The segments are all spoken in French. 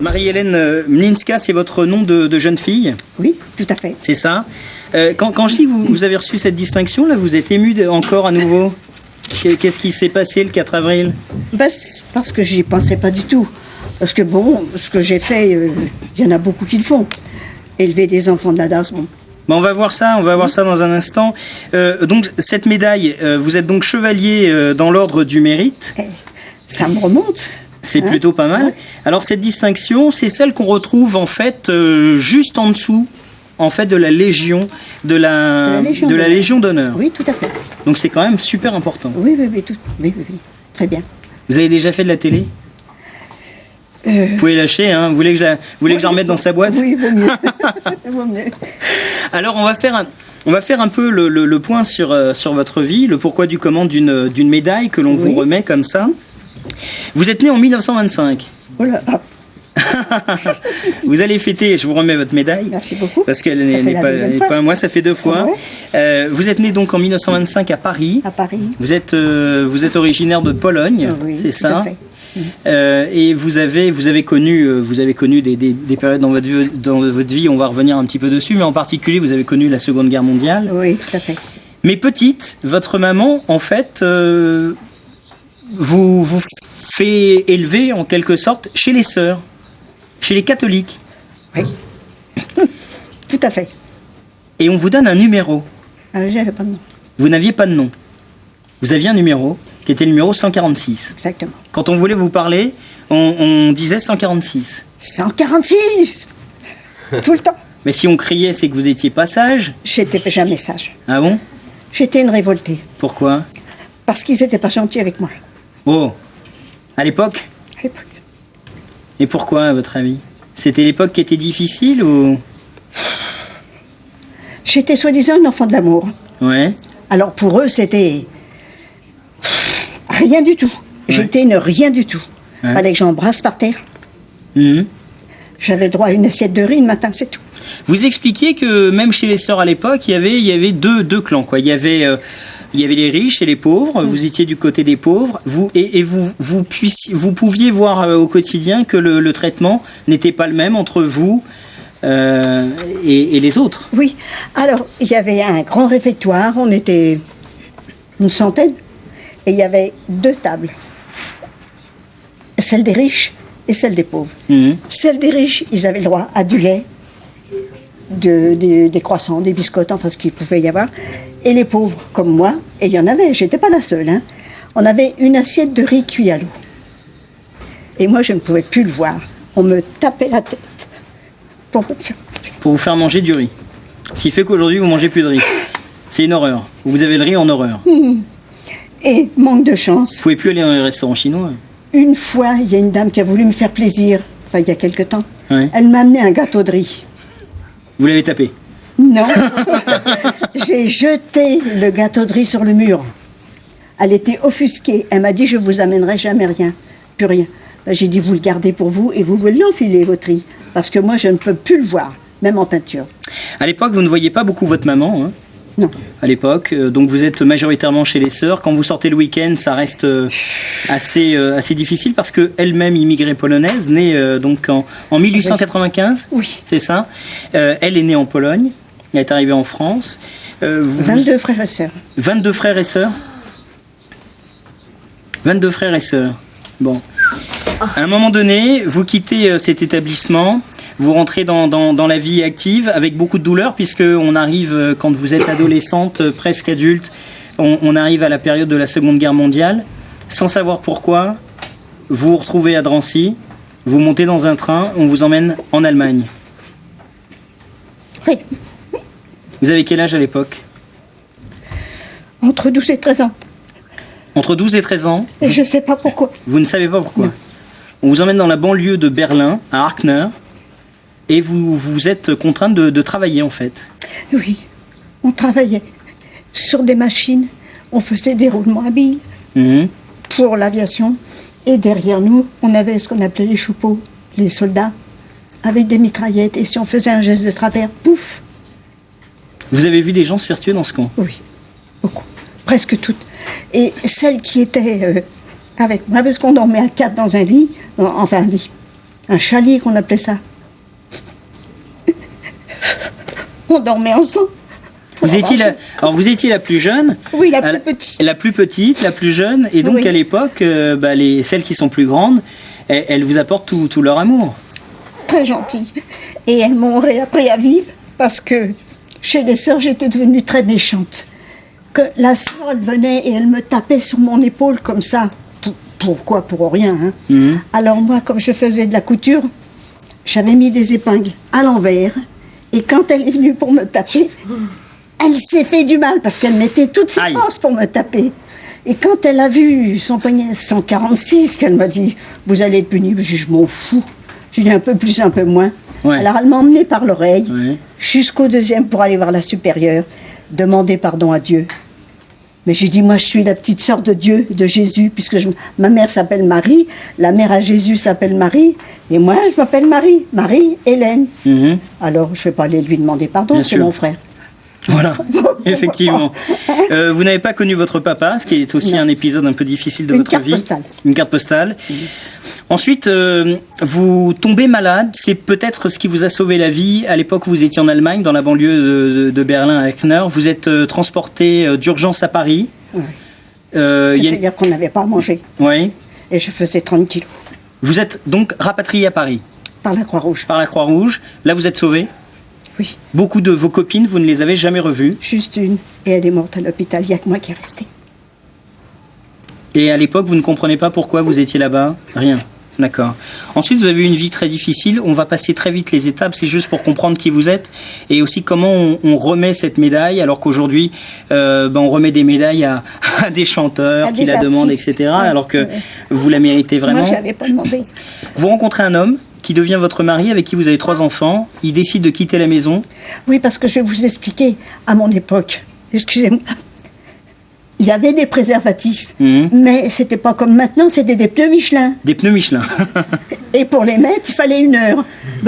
Marie-Hélène Mlinska, c'est votre nom de jeune fille? Oui, tout à fait. C'est ça. Quand je dis que vous avez reçu cette distinction, là, vous êtes ému encore à nouveau. Qu'est-ce qui s'est passé le 4 avril? Parce que j'y pensais pas du tout. Parce que bon, ce que j'ai fait, il y en a beaucoup qui le font. Élever des enfants de la DAS, bon. On va voir ça dans un instant. Donc cette médaille, vous êtes donc chevalier dans l'ordre du mérite. Ça me remonte. C'est plutôt pas mal. Alors cette distinction, c'est celle qu'on retrouve en fait juste en dessous, en fait, de la Légion, de la Légion d'honneur. Oui, tout à fait. Donc c'est quand même super important. Oui, très bien. Vous avez déjà fait de la télé? Vous pouvez lâcher, hein. Vous voulez que je la remette dans sa boîte? Oui, vaut mieux. Vaut mieux. Alors on va faire un peu le point sur votre vie, le pourquoi du comment d'une médaille que l'on vous remet comme ça. Vous êtes né en 1925. Voilà. Vous allez fêter, je vous remets votre médaille. Merci beaucoup. Parce qu'elle n'est pas à moi, ça fait 2 fois. Ouais. Vous êtes né donc en 1925 à Paris. À Paris. Vous êtes originaire de Pologne, c'est ça? Tout à fait. Et vous avez connu des périodes dans votre vie, on va revenir un petit peu dessus, mais en particulier vous avez connu la Seconde Guerre mondiale. Oui, tout à fait. Mais petite, votre maman, en fait, vous fait élever en quelque sorte chez les sœurs, chez les catholiques. Oui. Tout à fait. Et on vous donne un numéro. J'avais pas de nom. Vous n'aviez pas de nom. Vous aviez un numéro qui était le numéro 146. Exactement. Quand on voulait vous parler, on disait 146. 146 tout le temps. Mais si on criait, c'est que vous étiez pas sage. J'étais jamais sage. Ah bon? J'étais une révoltée. Pourquoi? Parce qu'ils étaient pas gentils avec moi. Oh, à l'époque? À l'époque. Et pourquoi, à votre avis? C'était l'époque qui était difficile ou? J'étais soi-disant une enfant de l'amour. Ouais. Alors pour eux, c'était rien du tout. Ouais. J'étais une rien du tout. Ouais. Fallait que j'embrasse par terre. J'avais droit à une assiette de riz le matin, c'est tout. Vous expliquiez que même chez les sœurs à l'époque, il y avait deux clans, quoi. Il y avait les riches et les pauvres. Vous étiez du côté des pauvres. Vous pouviez voir au quotidien que le traitement n'était pas le même entre vous et les autres. Oui. Alors, il y avait un grand réfectoire. On était une centaine. Et il y avait 2 tables. Celle des riches et celle des pauvres. Celle des riches, ils avaient le droit à du lait, des croissants, des biscottes, enfin ce qu'il pouvait y avoir. Et les pauvres, comme moi, et il y en avait, j'étais pas la seule, hein, on avait une assiette de riz cuit à l'eau. Et moi, je ne pouvais plus le voir. On me tapait la tête pour vous faire manger du riz. Ce qui fait qu'aujourd'hui, vous mangez plus de riz. C'est une horreur. Vous avez le riz en horreur. Et manque de chance. Vous pouvez plus aller dans les restaurants chinois. Une fois, il y a une dame qui a voulu me faire plaisir, enfin il y a quelque temps. Ouais. Elle m'a amené un gâteau de riz. Vous l'avez tapé? Non. J'ai jeté le gâteau de riz sur le mur. Elle était offusquée. Elle m'a dit, je vous amènerai jamais rien. Plus rien. J'ai dit, vous le gardez pour vous et vous l'enfilez, votre riz. Parce que moi, je ne peux plus le voir, même en peinture. À l'époque, vous ne voyiez pas beaucoup votre maman, hein? Non. À l'époque, donc vous êtes majoritairement chez les sœurs. Quand vous sortez le week-end, ça reste assez difficile parce que elle-même immigrée polonaise, née donc en 1895. Oui. C'est ça. Elle est née en Pologne. Elle est arrivée en France. 22 frères et sœurs. 22 frères et sœurs. 22 frères et sœurs. Bon. À un moment donné, vous quittez cet établissement. Vous rentrez dans la vie active avec beaucoup de douleur puisque on arrive, quand vous êtes adolescente, presque adulte, on arrive à la période de la Seconde Guerre mondiale. Sans savoir pourquoi, vous vous retrouvez à Drancy, vous montez dans un train, on vous emmène en Allemagne. Oui. Vous avez quel âge à l'époque? Entre 12 et 13 ans. Entre 12 et 13 ans. Et je ne sais pas pourquoi. Vous ne savez pas pourquoi? Non. On vous emmène dans la banlieue de Berlin, à Arkner. Et vous êtes contrainte de travailler, en fait. Oui, on travaillait sur des machines, on faisait des roulements à billes pour l'aviation. Et derrière nous, on avait ce qu'on appelait les choupeaux, les soldats, avec des mitraillettes. Et si on faisait un geste de travers, pouf! Vous avez vu des gens se faire tuer dans ce camp? Oui, beaucoup, presque toutes. Et celles qui étaient avec moi, parce qu'on dormait à 4 dans un lit, enfin un lit, un chalet qu'on appelait ça. On dormait ensemble. Vous étiez la plus jeune. Oui, la plus petite. La plus petite, la plus jeune. Et donc, à l'époque, celles qui sont plus grandes, elles vous apportent tout leur amour. Très gentilles. Et elles m'ont réappris à vivre parce que chez les sœurs, j'étais devenue très méchante. Que la sœur, elle venait et elle me tapait sur mon épaule comme ça. Pourquoi? Pour rien. Hein. Alors moi, comme je faisais de la couture, j'avais mis des épingles à l'envers. Et quand elle est venue pour me taper, elle s'est fait du mal parce qu'elle mettait toutes ses forces pour me taper. Et quand elle a vu son poignet 146, qu'elle m'a dit « Vous allez être puni », je m'en fous. J'ai dit un peu plus, un peu moins. Ouais. Alors elle m'a emmené par l'oreille jusqu'au deuxième pour aller voir la supérieure, demander pardon à Dieu. Mais j'ai dit, moi je suis la petite sœur de Dieu, de Jésus, puisque ma mère s'appelle Marie, la mère à Jésus s'appelle Marie, et moi je m'appelle Marie-Hélène. Alors je ne vais pas aller lui demander pardon, c'est mon frère. Voilà, effectivement. Vous n'avez pas connu votre papa, ce qui est aussi un épisode un peu difficile de votre vie. Une carte postale. Ensuite, vous tombez malade. C'est peut-être ce qui vous a sauvé la vie. À l'époque, vous étiez en Allemagne, dans la banlieue de Berlin, à Eckner. Vous êtes transporté d'urgence à Paris. Oui. C'est-à-dire qu'on n'avait pas à manger. Oui. Et je faisais 30 kilos. Vous êtes donc rapatrié à Paris. Par la Croix-Rouge. Par la Croix-Rouge. Là, vous êtes sauvé. Oui. Beaucoup de vos copines, vous ne les avez jamais revues? Juste une. Et elle est morte à l'hôpital. Il n'y a que moi qui est resté. Et à l'époque, vous ne comprenez pas pourquoi vous étiez là-bas? Rien. D'accord. Ensuite, vous avez eu une vie très difficile. On va passer très vite les étapes. C'est juste pour comprendre qui vous êtes et aussi comment on remet cette médaille, alors qu'aujourd'hui, on remet des médailles à des chanteurs qui la demandent, etc. Ouais, alors que vous la méritez vraiment. Moi, je n'avais pas demandé. Vous rencontrez un homme qui devient votre mari, avec qui vous avez 3 enfants. Il décide de quitter la maison. Oui, parce que je vais vous expliquer. À mon époque, excusez-moi, il y avait des préservatifs, mais c'était pas comme maintenant, c'était des pneus Michelin. Des pneus Michelin. Et pour les mettre, il fallait 1 heure.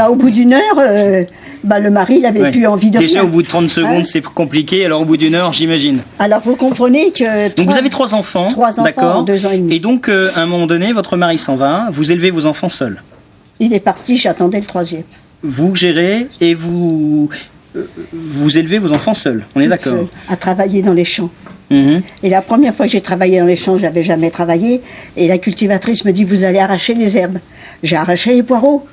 Au bout d'1 heure, le mari n'avait plus envie de Déjà, rien. au bout de 30 secondes, c'est compliqué, alors au bout d'1 heure, j'imagine. Alors, vous comprenez que... Donc, vous avez 3 enfants. 3 enfants d'accord. en 2 ans et demi. Et donc, à un moment donné, votre mari s'en va, vous élevez vos enfants seuls. Il est parti, j'attendais le 3e. Vous gérez et vous élevez vos enfants seuls, on est d'accord? Seule, à travailler dans les champs. Et la première fois que j'ai travaillé dans les champs, je n'avais jamais travaillé. Et la cultivatrice me dit, vous allez arracher les herbes. J'ai arraché les poireaux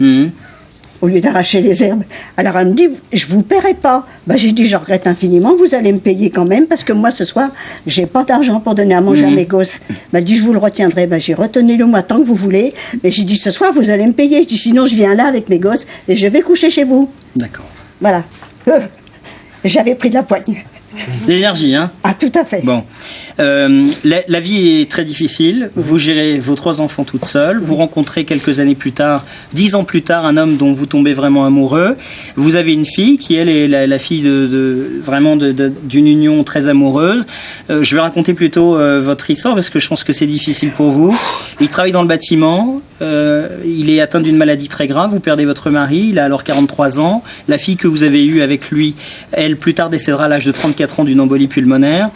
au lieu d'arracher les herbes. Alors elle me dit, je ne vous paierai pas. J'ai dit, je regrette infiniment, vous allez me payer quand même, parce que moi ce soir, je n'ai pas d'argent pour donner à manger à mes gosses. Elle dit, je vous le retiendrai. J'ai retenez-le moi tant que vous voulez. Mais j'ai dit, ce soir, vous allez me payer. Je dis, sinon je viens là avec mes gosses et je vais coucher chez vous. D'accord. Voilà. J'avais pris de la poigne. D'énergie, hein? Ah, tout à fait. Bon. La vie est très difficile. Vous gérez vos 3 enfants toute seule. Vous rencontrez quelques années plus tard, 10 ans plus tard, un homme dont vous tombez vraiment amoureux. Vous avez une fille qui, elle, est la fille d'une union très amoureuse. Je vais raconter plutôt votre histoire parce que je pense que c'est difficile pour vous. Il travaille dans le bâtiment. Il est atteint d'une maladie très grave. Vous perdez votre mari. Il a alors 43 ans. La fille que vous avez eue avec lui, elle, plus tard, décédera à l'âge de 34 ans d'une embolie pulmonaire.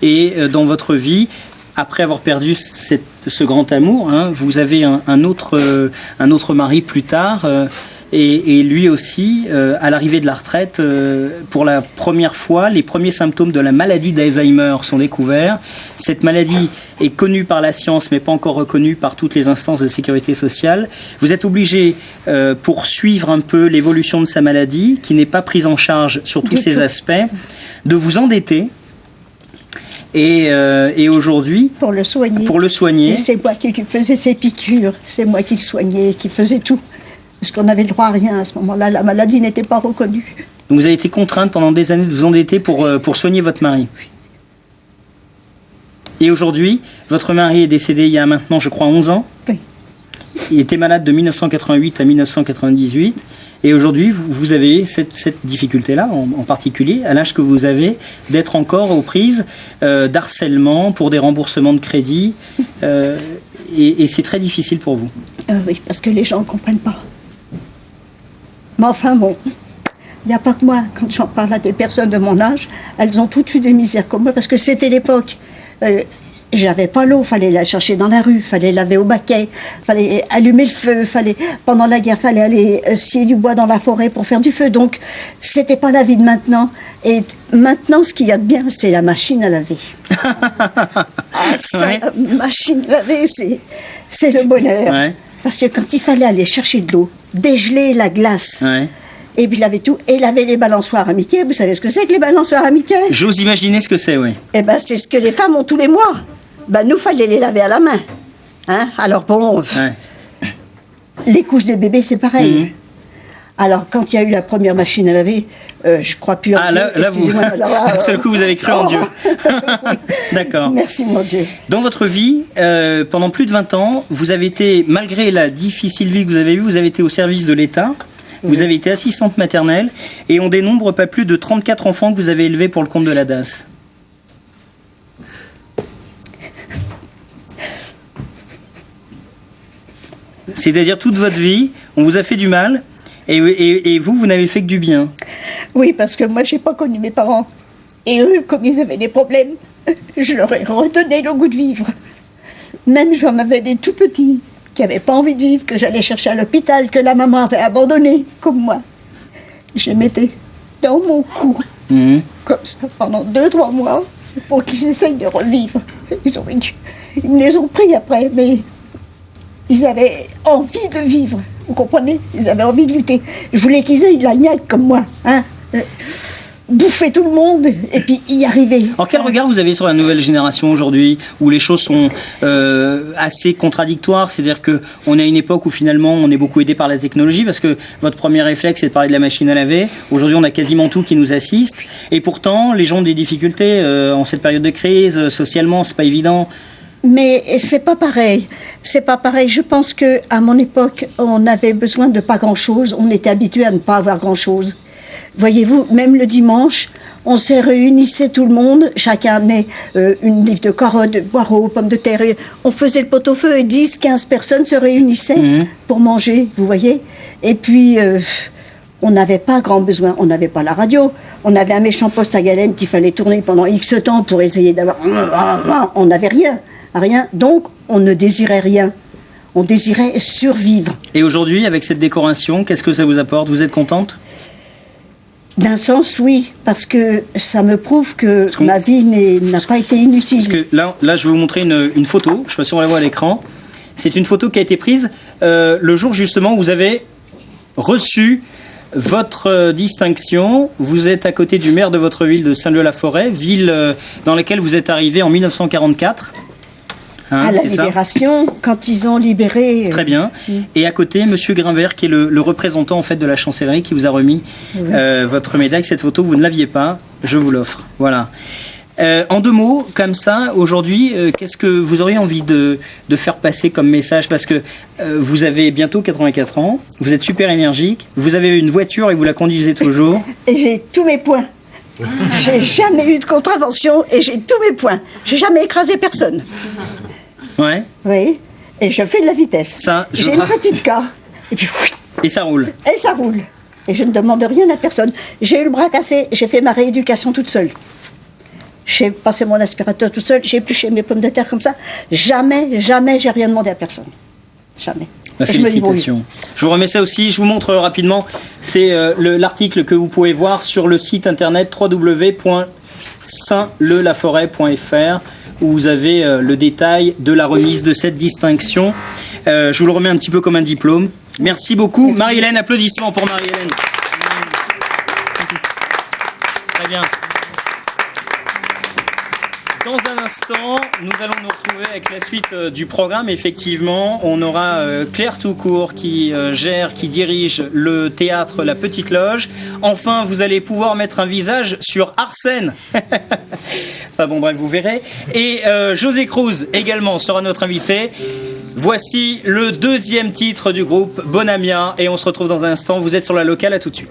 Et dans votre vie, après avoir perdu ce grand amour, vous avez un autre mari plus tard, et lui aussi, à l'arrivée de la retraite, pour la première fois, les premiers symptômes de la maladie d'Alzheimer sont découverts. Cette maladie est connue par la science, mais pas encore reconnue par toutes les instances de sécurité sociale. Vous êtes obligé, pour suivre un peu l'évolution de sa maladie, qui n'est pas prise en charge sur tous ses aspects, de vous endetter. Et aujourd'hui, pour le soigner. Et c'est moi qui lui faisais ses piqûres, c'est moi qui le soignais, qui faisais tout. Parce qu'on n'avait le droit à rien à ce moment-là, la maladie n'était pas reconnue. Donc vous avez été contrainte pendant des années de vous endetter pour soigner votre mari. Et aujourd'hui, votre mari est décédé il y a maintenant, je crois, 11 ans. Oui. Il était malade de 1988 à 1998. Et aujourd'hui, vous avez cette difficulté-là, en particulier, à l'âge que vous avez, d'être encore aux prises d'harcèlement pour des remboursements de crédit. Et c'est très difficile pour vous. Oui, parce que les gens ne comprennent pas. Mais enfin bon, il n'y a pas que moi. Quand j'en parle à des personnes de mon âge, elles ont toutes eu des misères comme moi, parce que c'était l'époque. j'avais pas l'eau, fallait la chercher dans la rue, fallait laver au baquet, fallait allumer le feu, pendant la guerre, fallait aller scier du bois dans la forêt pour faire du feu. Donc, c'était pas la vie de maintenant. Et maintenant, ce qu'il y a de bien, c'est la machine à laver. Ouais. La machine à laver, c'est le bonheur. Ouais. Parce que quand il fallait aller chercher de l'eau, dégeler la glace, Ouais. et puis laver tout, et laver les balançoires à Mickey, vous savez ce que c'est que les balançoires à Mickey? J'ose imaginer ce que c'est, oui. Eh ben, c'est ce que les femmes ont tous les mois. Ben, nous, fallait les laver à la main. Hein? Alors bon, Ouais. les couches des bébés, c'est pareil. Alors, quand il y a eu la première machine à laver, je crois plus en Ah, Dieu. là vous, Excusez-moi, alors, d'un seul coup, vous avez cru en Dieu. D'accord. Merci, mon Dieu. Dans votre vie, pendant plus de 20 ans, vous avez été, malgré la difficile vie que vous avez eue, vous avez été au service de l'État. Vous avez été assistante maternelle et on dénombre pas plus de 34 enfants que vous avez élevés pour le compte de la DAS. C'est-à-dire toute votre vie, on vous a fait du mal et vous n'avez fait que du bien. Oui, parce que moi, j'ai pas connu mes parents. Et eux, comme ils avaient des problèmes, je leur ai redonné le goût de vivre. Même j'en avais des tout petits qui n'avaient pas envie de vivre, que j'allais chercher à l'hôpital, que la maman avait abandonné, comme moi. Je les mettais dans mon cou, comme ça, pendant 2-3 mois, pour qu'ils essayent de revivre. Ils me les ont pris après, mais ils avaient envie de vivre, vous comprenez? Ils avaient envie de lutter. Je voulais qu'ils aient de la niaque comme moi, hein? Bouffer tout le monde et puis y arriver. Alors quel regard vous avez sur la nouvelle génération aujourd'hui où les choses sont assez contradictoires, c'est-à-dire qu'on est à une époque où finalement on est beaucoup aidé par la technologie parce que votre premier réflexe c'est de parler de la machine à laver. Aujourd'hui on a quasiment tout qui nous assiste et pourtant les gens ont des difficultés en cette période de crise, socialement c'est pas évident. Mais c'est pas pareil. C'est pas pareil. Je pense que à mon époque, on avait besoin de pas grand-chose. On était habitué à ne pas avoir grand-chose. Voyez-vous, même le dimanche, on se réunissait tout le monde. Chacun amenait une livre de carottes, de poireaux, pommes de terre. On faisait le pot-au-feu et 10-15 personnes se réunissaient pour manger, vous voyez. Et puis, on n'avait pas grand besoin. On n'avait pas la radio. On avait un méchant poste à galène qu'il fallait tourner pendant X temps pour essayer d'avoir... On n'avait rien. Rien. Donc, on ne désirait rien. On désirait survivre. Et aujourd'hui, avec cette décoration, qu'est-ce que ça vous apporte? Vous êtes contente? D'un sens, oui, parce que ça me prouve que ma vie n'a pas été inutile. Parce que là, je vais vous montrer une photo. Je ne sais pas si on la voit à l'écran. C'est une photo qui a été prise le jour justement où vous avez reçu votre distinction. Vous êtes à côté du maire de votre ville de Saint-Leu-la-Forêt, ville dans laquelle vous êtes arrivé en 1944. À la Libération, quand ils ont libéré... Très bien. Et à côté, Monsieur Grimbert, qui est le représentant en fait de la chancellerie, qui vous a remis votre médaille. Cette photo, vous ne l'aviez pas. Je vous l'offre. Voilà. En 2 mots, comme ça, aujourd'hui, qu'est-ce que vous auriez envie de faire passer comme message? Parce que vous avez bientôt 84 ans, vous êtes super énergique, vous avez une voiture et vous la conduisez toujours. Et j'ai tous mes points. J'ai jamais eu de contravention et j'ai tous mes points. J'ai jamais écrasé personne. Ouais. Oui. Et je fais de la vitesse. J'ai une petite car. Et puis... Et ça roule. Et ça roule. Et je ne demande rien à personne. J'ai eu le bras cassé. J'ai fait ma rééducation toute seule. J'ai passé mon aspirateur toute seule. J'ai épluché mes pommes de terre comme ça. Jamais, jamais, j'ai rien demandé à personne. Jamais. Félicitations. Je vous remets ça aussi, je vous montre rapidement. C'est l'article que vous pouvez voir sur le site internet www.saintlelaforêt.fr où vous avez le détail de la remise de cette distinction. Je vous le remets un petit peu comme un diplôme. Merci beaucoup. Marie-Hélène, applaudissements pour Marie-Hélène. Très bien. Dans un instant, nous allons nous retrouver avec la suite du programme. Effectivement, on aura Claire Toucourt qui dirige le théâtre La Petite Loge. Enfin, vous allez pouvoir mettre un visage sur Arsène. Enfin bon, bref, vous verrez. Et José Cruz également sera notre invité. Voici le 2e titre du groupe Bonamia et on se retrouve dans un instant. Vous êtes sur la locale, à tout de suite.